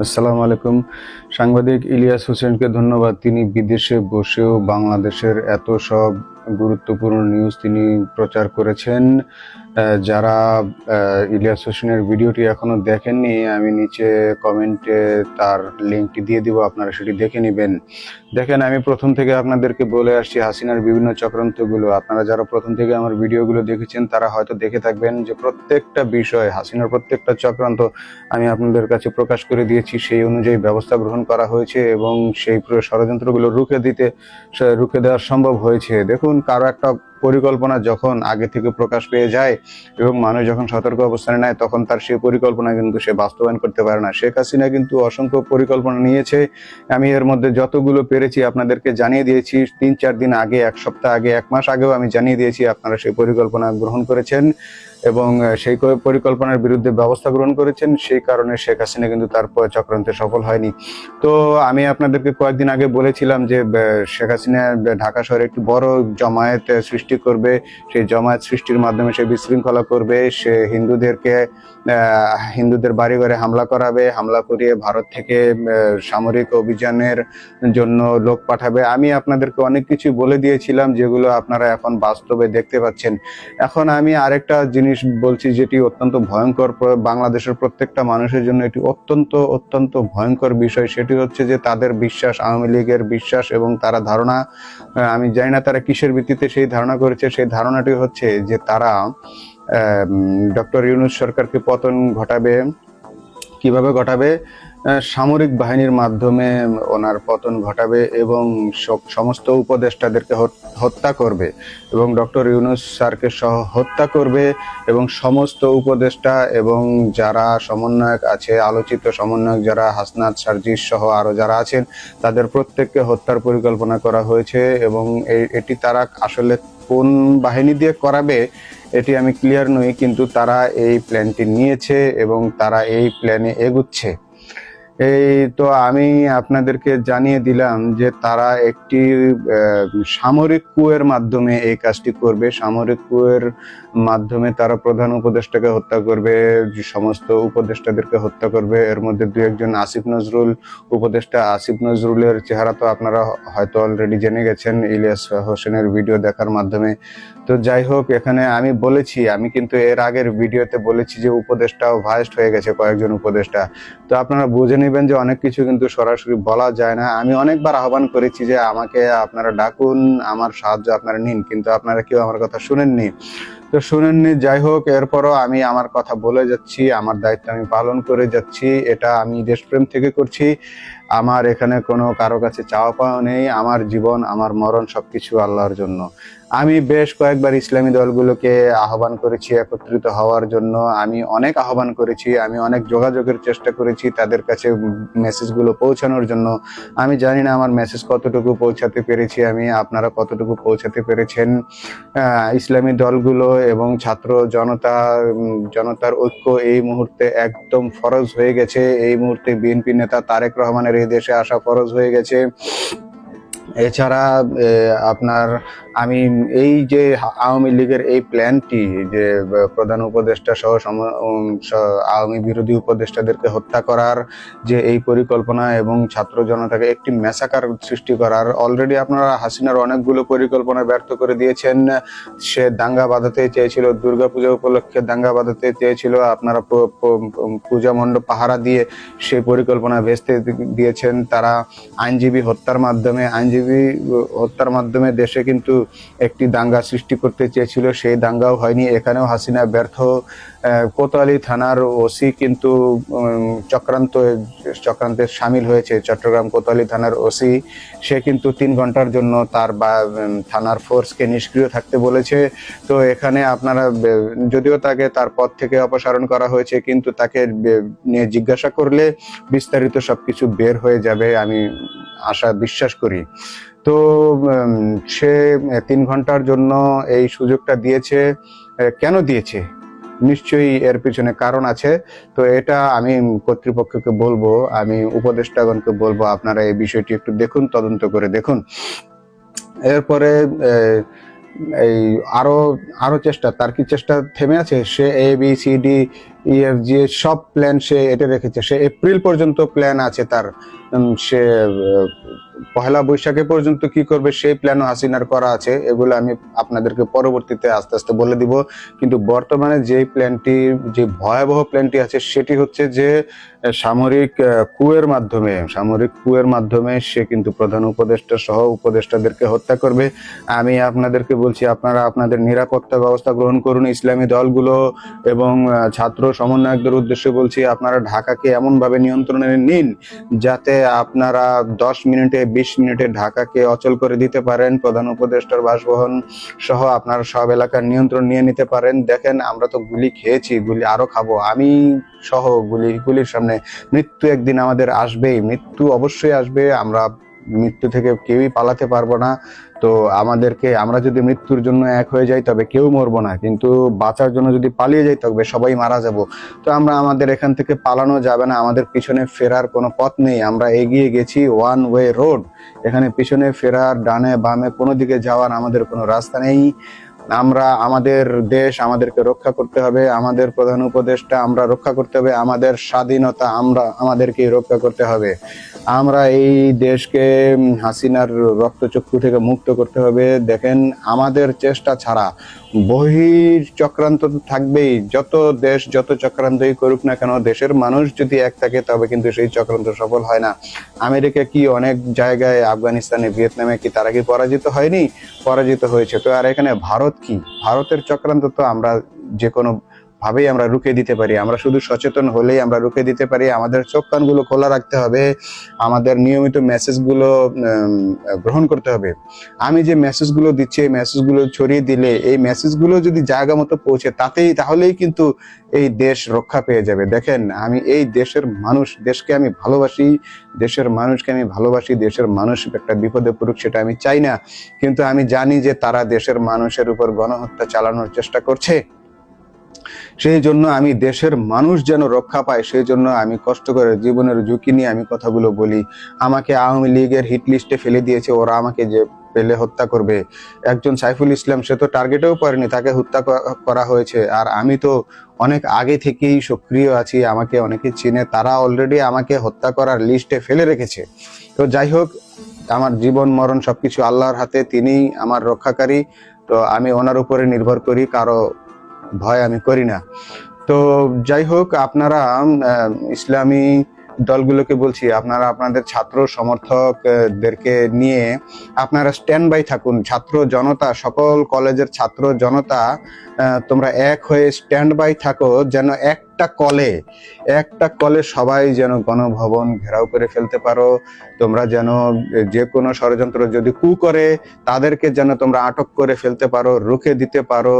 আসসালামু আলাইকুম। সাংবাদিক ইলিয়াস হোসেনকে ধন্যবাদ। তিনি বিদেশে বসেও বাংলাদেশের এত সব গুরুত্বপূর্ণ নিউজ তিনি প্রচার করেছেন। যারা ইলিয়াস হোসেনের ভিডিওটি এখনো দেখেননি, আমি নিচে কমেন্টে তার লিঙ্কটি দিয়ে দিব, আপনারা সেটি দেখে নেবেন। দেখেন, আমি প্রথম থেকে আপনাদেরকে বলে আসছি হাসিনার বিভিন্ন চক্রান্তগুলো। আপনারা যারা প্রথম থেকে আমার ভিডিওগুলো দেখেছেন তারা হয়তো দেখে থাকবেন যে প্রত্যেকটা বিষয়, হাসিনার প্রত্যেকটা চক্রান্ত আমি আপনাদের কাছে প্রকাশ করে দিয়েছি। সেই অনুযায়ী ব্যবস্থা গ্রহণ করা হয়েছে এবং সেই ষড়যন্ত্রগুলো রুখে দেওয়া সম্ভব হয়েছে। দেখুন, কারো একটা পরিকল্পনা যখন আগে থেকে প্রকাশ পেয়ে যায় এবং মানুষ যখন সতর্ক অবস্থানে নেয়, তখন তার সেই পরিকল্পনা কিন্তু সে বাস্তবায়ন করতে পারে না। শেখ হাসিনা কিন্তু অসংখ্য পরিকল্পনা নিয়েছে। আমি এর মধ্যে যতগুলো পেরেছি আপনাদেরকে জানিয়ে দিয়েছি। 3-4 দিন আগে, 1 সপ্তাহ আগে, 1 মাস আগেও আমি জানিয়ে দিয়েছি। আপনারা সেই পরিকল্পনা গ্রহণ করেছেন এবং সেই পরিকল্পনার বিরুদ্ধে ব্যবস্থা গ্রহণ করেছেন। সেই কারণে শেখ হাসিনা কিন্তু তার চক্রান্তে সফল হয়নি। তো আমি আপনাদেরকে কয়েকদিন আগে বলেছিলাম যে শেখ হাসিনা ঢাকা শহরে একটি বড় জমায়েত সৃষ্টি করবে। সেই জমায়েত সৃষ্টির মাধ্যমে সে বিশৃঙ্খলা করবে। সে হিন্দুদের বাড়ি ঘরে হামলা করাবে, হামলা করিয়ে ভারত থেকে সামরিক অভিযানের জন্য লোক পাঠাবে। আমি আপনাদেরকে অনেক কিছু বলে দিয়েছিলাম, যেগুলো আপনারা এখন বাস্তবে দেখতে পাচ্ছেন। এখন আমি আরেকটা জিনিস বলছি, যেটি অত্যন্ত ভয়ঙ্কর, বাংলাদেশের প্রত্যেকটা মানুষের জন্য এটি অত্যন্ত ভয়ঙ্কর বিষয়। সেটি হচ্ছে যে তাদের বিশ্বাস, আওয়ামী লীগের বিশ্বাস এবং তারা ধারণা, আমি জানি না তারা কিসের ভিত্তিতে সেই ধারণা করেছে। সেই ধারণাটি হচ্ছে যে তারা ডক্টর ইউনূস সরকারকে পতন ঘটাবে। কিভাবে ঘটাবে? সামরিক বাহিনীর মাধ্যমে ওনার পতন ঘটাবে এবং সমস্ত উপদেষ্টাদেরকে হত্যা করবে এবং ডক্টর ইউনূস স্যারকে সহ হত্যা করবে এবং সমস্ত উপদেষ্টা এবং যারা সমন্বয়ক আছে, আলোচিত সমন্বয়ক যারা হাসনাত, সার্জিস সহ আরো যারা আছেন, তাদের প্রত্যেককে হত্যার পরিকল্পনা করা হয়েছে। এবং এটি তারা আসলে কোন বাহিনী দিয়ে করাবে এটি আমি ক্লিয়ার নই, কিন্তু তারা এই প্ল্যানটি নিয়েছে এবং তারা এই প্ল্যানে এগুচ্ছে। এই তো আমি আপনাদেরকে জানিয়ে দিলাম যে তারা একটি সামরিক কুয়ের মাধ্যমে এই কাজটি করবে। সামরিক কুয়ের মাধ্যমে তারা প্রধান উপদেষ্টাকে হত্যা করবে, সমস্ত উপদেষ্টাদেরকে হত্যা করবে। এর মধ্যে 2-1 আসিফ নজরুল উপদেষ্টা, আসিফ নজরুলের চেহারা তো আপনারা হয়তো অলরেডি জেনে গেছেন ইলিয়াস হোসেনের ভিডিও দেখার মাধ্যমে। তো যাই হোক, এখানে আমি বলেছি, আমি কিন্তু এর আগের ভিডিওতে বলেছি যে উপদেষ্টাও ভাইস্ট হয়ে গেছে কয়েকজন উপদেষ্টা। তো আপনারা বুঝে নেবেন যে অনেক কিছু কিন্তু সরাসরি বলা যায় না। আমি অনেকবার আহ্বান করেছি যে আমাকে আপনারা ডাকুন, আমার সাহায্য আপনারা নিন, কিন্তু আপনারা কেউ আমার কথা শুনেননি। তো শুনেননি, যাই হোক, এরপরও আমি আমার কথা বলে যাচ্ছি, আমার দায়িত্ব আমি পালন করে যাচ্ছি। এটা আমি দেশপ্রেম থেকে করছি। আমার এখানে কোনো কারো কাছে চাওয়া পাওয়া নেই। আমার জীবন, আমার মরণ সবকিছু আল্লাহর জন্য। আমি বেশ কয়েকবার ইসলামী দলগুলোকে আহ্বান করেছি একত্রিত হওয়ার জন্য। আমি অনেক আহ্বান করেছি, আমি অনেক যোগাযোগের চেষ্টা করেছি তাদের কাছে মেসেজগুলো পৌঁছানোর জন্য। আমি জানি না আমার মেসেজ কতটুকু পৌঁছাতে পেরেছি, আপনারা কতটুকু পৌঁছাতে পেরেছেন। ইসলামী দলগুলো এবং ছাত্র জনতার ঐক্য এই মুহূর্তে একদম ফরজ হয়ে গেছে। এই মুহূর্তে বিএনপি নেতা তারেক রহমানের এই দেশে আসা ফরজ হয়ে গেছে। এছাড়া আপনার আমি এই যে আওয়ামী লীগের এই প্ল্যানটি, যে প্রধান উপদেষ্টা সহ আওয়ামী বিরোধী উপদেষ্টাদেরকে হত্যা করার যে এই পরিকল্পনা এবং ছাত্র জনতাকে একটি ম্যাসাকার সৃষ্টি করার, অলরেডি আপনারা হাসিনার অনেকগুলো পরিকল্পনা ব্যর্থ করে দিয়েছেন। সে দাঙ্গা বাঁধাতে চেয়েছিল, দুর্গাপূজা উপলক্ষে দাঙ্গা বাঁধাতে চেয়েছিল। আপনারা পূজা মণ্ডপ পাহারা দিয়ে সেই পরিকল্পনা ভেস্তে দিয়েছেন। তারা আইনজীবী হত্যার মাধ্যমে দেশে কিন্তু একটি দাঙ্গা সৃষ্টি করতে চেয়েছিল, সেই দাঙ্গাও হয়নি। এখানেও হাসিনা ব্যর্থ। কোতোয়ালি থানার ওসি কিন্তু চক্রান্তে সামিল হয়েছে। চট্টগ্রাম কোতোয়ালি থানার ওসি, সে কিন্তু 3 ঘন্টার জন্য তার থানার ফোর্সকে নিষ্ক্রিয় থাকতে বলেছে। তো এখানে আপনারা, যদিও তাকে তার পদ থেকে অপসারণ করা হয়েছে, কিন্তু তাকে নিয়ে জিজ্ঞাসা করলে বিস্তারিত সবকিছু বের হয়ে যাবে, আমি বিশ্বাস করি। তো সে 3 ঘন্টার জন্য এই সুযোগটা দিয়েছে। কেন দিয়েছে? নিশ্চয়ই এর পিছনে কারণ আছে। তো এটা আমি কর্তৃপক্ষকে বলবো, আমি উপদেষ্টাগণকে বলবো, আপনারা এই বিষয়টি একটু দেখুন, তদন্ত করে দেখুন। এরপরে এই আরো চেষ্টা, তার কি চেষ্টা থেমে আছে? সে ABCD EFG সব প্ল্যান সে এটা রেখেছে। সে এপ্রিল পর্যন্ত প্ল্যান আছে তার। সে পহেলা বৈশাখে পর্যন্ত কি করবে সেই প্ল্যানও হাসিনার করা আছে। এগুলো আমি আপনাদেরকে পরবর্তীতে আস্তে আস্তে বলে দিব। কিন্তু বর্তমানে যে প্ল্যানটি, যে ভয়াবহ প্ল্যানটি আছে সেটি হচ্ছে যে সামরিক কুয়ের মাধ্যমে সে কিন্তু প্রধান উপদেষ্টা সহ উপদেষ্টাদেরকে হত্যা করবে। আমি আপনাদেরকে বলছি, আপনারা আপনাদের নিরাপত্তা ব্যবস্থা গ্রহণ করুন। ইসলামী দলগুলো এবং ছাত্র সমন্বয়কদের উদ্দেশ্যে বলছি, আপনারা ঢাকাকে এমন ভাবে নিয়ন্ত্রণে নিন যাতে আপনারা 10 মিনিটে 20 মিনিটে ঢাকাকে অচল করে দিতে পারেন। প্রধান উপদেষ্টার বাসভবন সহ আপনারা সব এলাকার নিয়ন্ত্রণ নিয়ে নিতে পারেন। দেখেন, আমরা তো গুলি খেয়েছি, গুলি আরো খাবো। আমি সহ গুলির সামনে মৃত্যু একদিন আমাদের আসবেই, মৃত্যু অবশ্যই আসবে। আমরা মৃত্যু থেকে কেউই পালাতে পারবো না। তো আমরা যদি মৃত্যুর জন্য এক হয়ে যাই তবে কেউ মরবো না, কিন্তু বাঁচার জন্য যদি পালিয়ে যাই তবে সবাই মারা যাব। তো আমাদের এখান থেকে পালানো যাবে না, আমাদের পিছনে ফেরার কোনো পথ নেই। আমরা এগিয়ে গেছি ওয়ান ওয়ে রোড, এখানে পিছনে ফেরার, ডানে বামে কোনো দিকে যাওয়ার আমাদের কোনো রাস্তা নেই। আমাদের দেশ আমাদেরকে রক্ষা করতে হবে, আমাদের প্রধান উপদেষ্টা আমরা রক্ষা করতে হবে, আমাদের স্বাধীনতা আমাদেরকেই রক্ষা করতে হবে। আমরা এই দেশকে হাসিনার রক্তচক্ষু থেকে মুক্ত করতে হবে। দেখেন, আমাদের চেষ্টা ছাড়া বহির চক্রান্ত তো থাকবেই। যত দেশ যত চক্রান্তই করুক না কেন, দেশের মানুষ যদি এক থাকে তবে কিন্তু সেই চক্রান্ত সফল হয় না। আমেরিকা কি অনেক জায়গায়, আফগানিস্তানে, ভিয়েতনামে কি তারা কি পরাজিত হয়নি? পরাজিত হয়েছে। তো আর এখানে ভারত কি? ভারতের চক্রান্ত তো আমরা যে কোনো ভাবেই আমরা রুখে দিতে পারি। আমরা শুধু সচেতন হলেই আমরা রুখে দিতে পারি। আমাদের চোখ কানগুলো খোলা রাখতে হবে, আমাদের নিয়মিত মেসেজগুলো গ্রহণ করতে হবে। আমি যে মেসেজগুলো দিচ্ছি, এই মেসেজগুলো ছড়িয়ে দিলে, এই মেসেজগুলো যদি জায়গা মতো পৌঁছে তাহলেই কিন্তু এই দেশ রক্ষা পেয়ে যাবে। দেখেন, আমি এই দেশের মানুষ, দেশকে আমি ভালোবাসি, দেশের মানুষকে আমি ভালোবাসি। দেশের মানুষ একটা বিপদে পড়ুক সেটা আমি চাই না, কিন্তু আমি জানি যে তারা দেশের মানুষের উপর গণহত্যা চালানোর চেষ্টা করছে। সেই জন্য আমি দেশের মানুষ যেন রক্ষা পায়, সেই জন্য আমি কষ্ট করে জীবনের ঝুঁকি নিয়ে আমি কথাগুলো বলি। আমাকে আওয়ামী লীগের হিট লিস্টে ফেলে দিয়েছে, ওরা আমাকে যে পেলে হত্যা করবে। একজন সাইফুল ইসলাম, সে তো টার্গেটেও পড়েনি, তাকে হত্যা করা হয়েছে। আর আমি তো অনেক আগে থেকেই সক্রিয় আছি, আমাকে অনেকে চিনে, তারা অলরেডি আমাকে হত্যা করার লিস্টে ফেলে রেখেছে। তো যাই হোক, আমার জীবন মরণ সবকিছু আল্লাহর হাতে, তিনি আমার রক্ষাকারী। তো আমি ওনার উপরে নির্ভর করি, কারো ভয় আমি করি না। তো যাই হোক, আপনারা ইসলামী দলগুলোকে বলছি, আপনারা আপনাদের ছাত্র সমর্থকদেরকে নিয়ে আপনারা স্ট্যান্ড বাই থাকুন। ছাত্র জনতা, সকল কলেজের ছাত্র জনতা, তোমরা এক হয়ে স্ট্যান্ড বাই থাকো, যেন একটা কলে সবাই যেন গণভবন ঘেরাও করে ফেলতে পারো। তোমরা যেন যে কোনো ষড়যন্ত্র যদি করে তাদেরকে যেন তোমরা আটক করে ফেলতে পারো, রুখে দিতে পারো।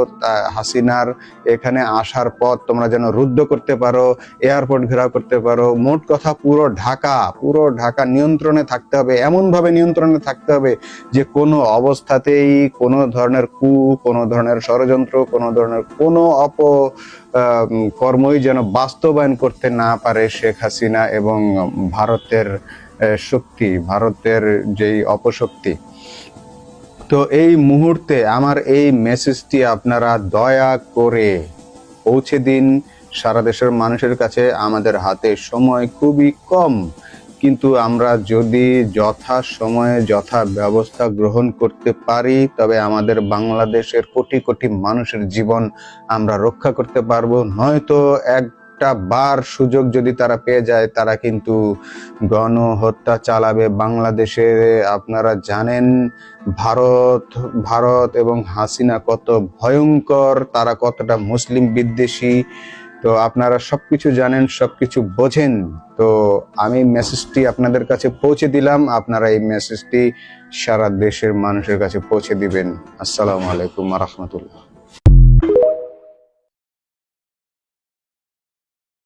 হাসিনার এখানে আসার পথ তোমরা যেন রুদ্ধ করতে পারো, এয়ারপোর্ট ঘেরাও করতে পারো। মোট কথা, পুরো ঢাকা নিয়ন্ত্রণে থাকতে হবে, এমন ভাবে নিয়ন্ত্রণে থাকতে হবে যে কোনো অবস্থাতেই কোনো ধরনের কোনো ধরনের ষড়যন্ত্র, কোনো ধরনের কোনো কর্মই যেন বাস্তবায়ন করতে না পারে শেখ হাসিনা এবং ভারতের শক্তি, ভারতের যেই অপশক্তি। তো এই মুহূর্তে আমার এই মেসেজটি আপনারা দয়া করে পৌঁছে দিন সারা দেশের মানুষের কাছে। আমাদের হাতে সময় খুবই কম, কিন্তু আমরা যদি যথা সময়ে যথা ব্যবস্থা গ্রহণ করতে পারি তবে আমাদের বাংলাদেশের কোটি কোটি মানুষের জীবন আমরা রক্ষা করতে পারবো। নয়তো একটা বার সুযোগ যদি তারা পেয়ে যায়, তারা কিন্তু গণহত্যা চালাবে বাংলাদেশে। আপনারা জানেন ভারত এবং হাসিনা কত ভয়ঙ্কর, তারা কতটা মুসলিম বিদ্বেষী। তো আপনারা সবকিছু জানেন, সবকিছু বোঝেন। তো আমি মেসেজটি আপনাদের কাছে পৌঁছে দিলাম, আপনারা এই মেসেজটি সারা দেশের মানুষের কাছে পৌঁছে দিবেন। আসসালামু আলাইকুম ওয়া রাহমাতুল্লাহ।